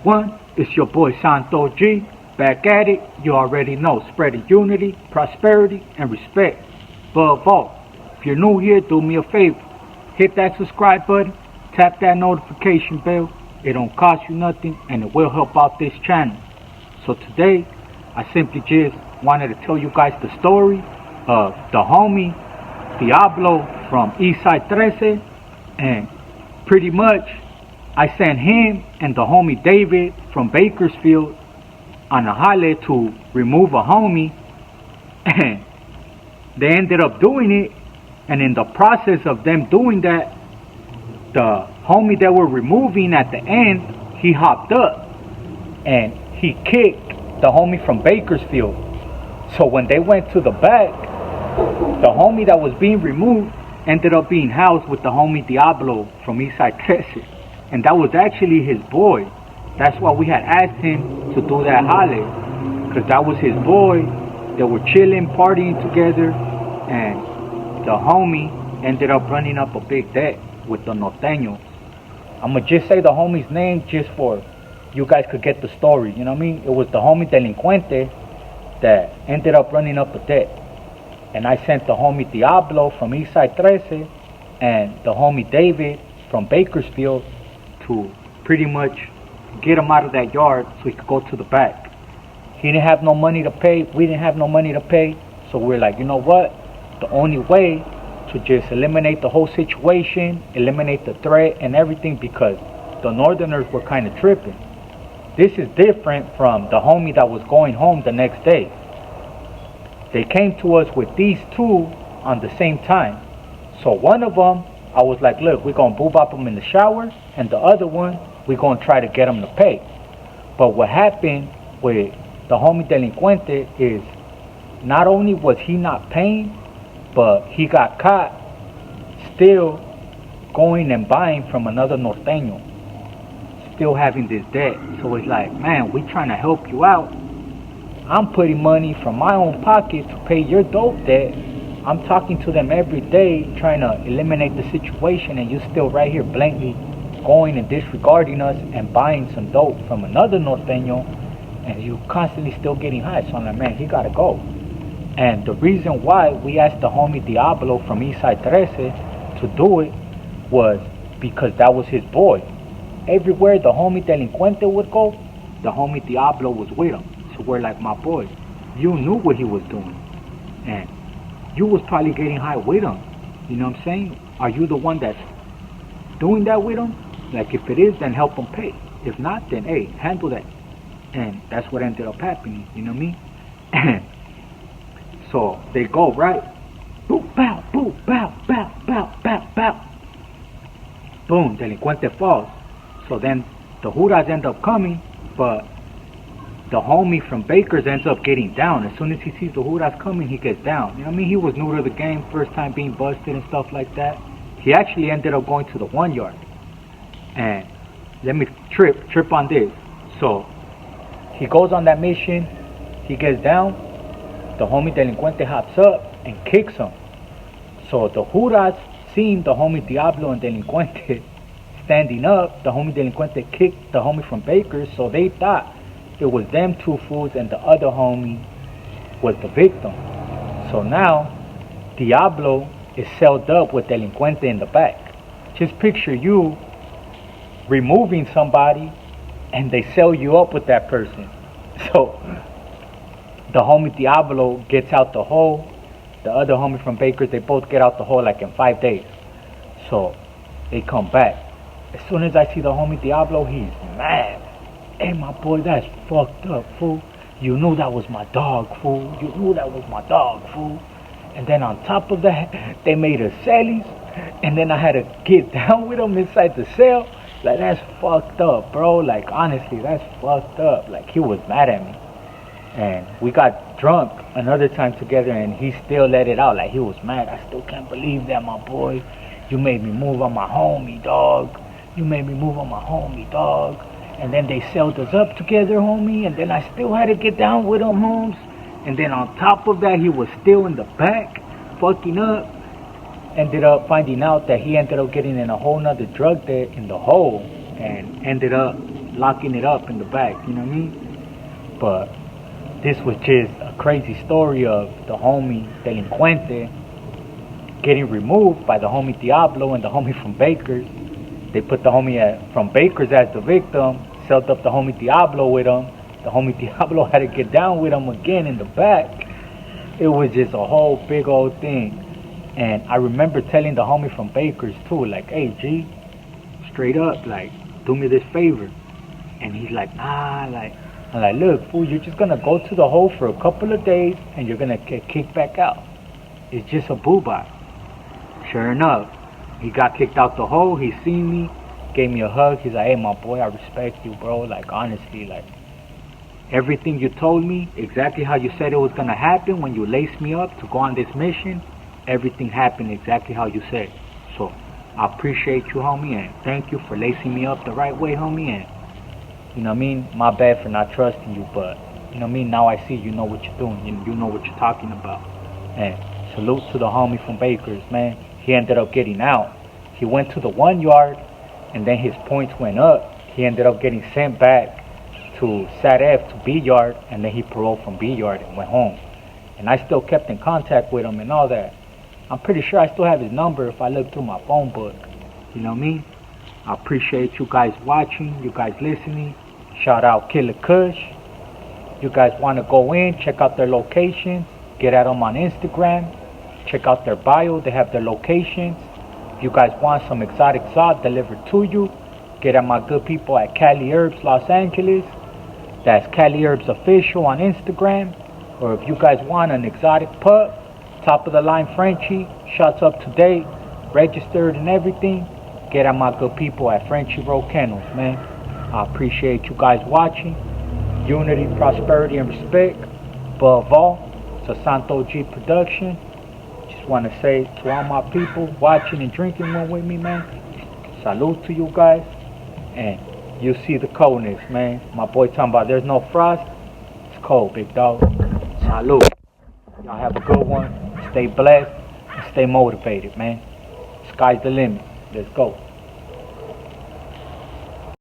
one, it's your boy Santo G, back at it. You already know, spreading unity, prosperity, and respect. But above all, if you're new here, do me a favor, hit that subscribe button, tap that notification bell. It don't cost you nothing, and it will help out this channel. So today, I simply just wanted to tell you guys the story of the homie Diablo from Eastside 13, and pretty much I sent him and the homie David from Bakersfield on a holler to remove a homie, and they ended up doing it. And in the process of them doing that, the homie that we're removing at the end, he hopped up and he kicked the homie from Bakersfield. So when they went to the back, the homie that was being removed ended up being housed with the homie Diablo from Eastside 13. And that was actually his boy. That's why we had asked him to do that holler, because that was his boy. They were chilling, partying together, and the homie ended up running up a big debt with the norteños. I'm gonna just say the homie's name just for you guys could get the story, you know what I mean? It was the homie Delincuente that ended up running up a debt. And I sent the homie Diablo from Eastside 13 and the homie David from Bakersfield to pretty much get him out of that yard so he could go to the back. He didn't have no money to pay. We didn't have no money to pay. So we're like, you know what? The only way to just eliminate the whole situation, eliminate the threat and everything, because the Northerners were kind of tripping. This is different from the homie that was going home the next day. They came to us with these two on the same time. So one of them, I was like, look, we're going to boo-bop him in the shower, and the other one, we're going to try to get him to pay. But what happened with the homie Delincuente is not only was he not paying, but he got caught still going and buying from another norteño, still having this debt. So it's like, man, we trying to help you out. I'm putting money from my own pocket to pay your dope debt. I'm talking to them every day trying to eliminate the situation, and you still right here blankly going and disregarding us and buying some dope from another norteño, and you constantly still getting high. So I'm like, man, he gotta go. And the reason why we asked the homie Diablo from Eastside 13 to do it was because that was his boy. Everywhere the homie Delincuente would go, the homie Diablo was with him. So we're like, my boy, you knew what he was doing, and you was probably getting high with him. You know what I'm saying? Are you the one that's doing that with him? Like, if it is, then help him pay. If not, then hey, handle that. And that's what ended up happening. You know what I mean? So they go, right? Boop, bow, boop, bow, bow, bow, bow, bow. Boom, Delincuente falls. So then the Juras end up coming, but the homie from Bakers ends up getting down. As soon as he sees the Juras coming, he gets down. You know what I mean? He was new to the game, first time being busted and stuff like that. He actually ended up going to the 1 yard. And let me trip on this. So he goes on that mission, he gets down, the homie Delincuente hops up and kicks him. So the Juras, seeing the homie Diablo and Delincuente standing up, the homie Delincuente kicked the homie from Bakers, so they thought it was them two fools and the other homie was the victim. So now Diablo is celled up with Delincuente in the back. Just picture you removing somebody and they cell you up with that person. So the homie Diablo gets out the hole, the other homie from Bakers, they both get out the hole like in 5 days. So they come back. As soon as I see the homie Diablo, he's mad. Hey, my boy, that's fucked up, fool. You knew that was my dog, fool. You knew that was my dog, fool. And then on top of that, they made us cellies. And then I had to get down with them inside the cell. Like, that's fucked up, bro. Like, honestly, that's fucked up. Like, he was mad at me. And we got drunk another time together, and he still let it out. Like, he was mad. I still can't believe that, my boy. You made me move on my homie, dog. You made me move on my homie, dog. And then they celled us up together, homie. And then I still had to get down with him, homes. And then on top of that, he was still in the back, fucking up. Ended up finding out that he ended up getting in a whole nother drug debt in the hole. And ended up locking it up in the back, you know what I mean? But this was just a crazy story of the homie Delincuente getting removed by the homie Diablo and the homie from Baker's. They put the homie from Baker's as the victim, set up the homie Diablo with him. The homie Diablo had to get down with him again in the back. It was just a whole big old thing. And I remember telling the homie from Baker's too, like, hey G, straight up, like, do me this favor. And he's like, nah, like, I'm like, look, fool, you're just gonna go to the hole for a couple of days and you're gonna get kicked back out. It's just a boo-bye. Sure enough, he got kicked out the hole. He seen me, gave me a hug. He's like, hey, my boy, I respect you, bro. Like, honestly, like, everything you told me, exactly how you said it was gonna happen when you laced me up to go on this mission, everything happened exactly how you said. So, I appreciate you, homie, and thank you for lacing me up the right way, homie, and you know what I mean? My bad for not trusting you, but you know what I mean? Now I see you know what you're doing. You know what you're talking about. And salute to the homie from Baker's, man. He ended up getting out. He went to the 1 yard, and then his points went up. He ended up getting sent back to Sat F to B yard, and then he paroled from B yard and went home. And I still kept in contact with him and all that. I'm pretty sure I still have his number if I look through my phone book. You know what I mean? I appreciate you guys watching, you guys listening. Shout out Killer Kush. You guys want to go in, check out their locations, get at them on Instagram, check out their bio, they have their locations. If you guys want some exotic zod delivered to you, get at my good people at Cali Herbs Los Angeles. That's Cali Herbs Official on Instagram. Or if you guys want an exotic pup, top of the line Frenchie, shots up to date, registered and everything, get at my good people at Frenchie Road Kennels, man. I appreciate you guys watching. Unity, prosperity, and respect. Above all, it's a Santo G production. Just want to say to all my people watching and drinking one with me, man. Salute to you guys. And you see the coldness, man. My boy talking about there's no frost. It's cold, big dog. Salute. Y'all have a good one. Stay blessed and stay motivated, man. Sky's the limit. Let's go.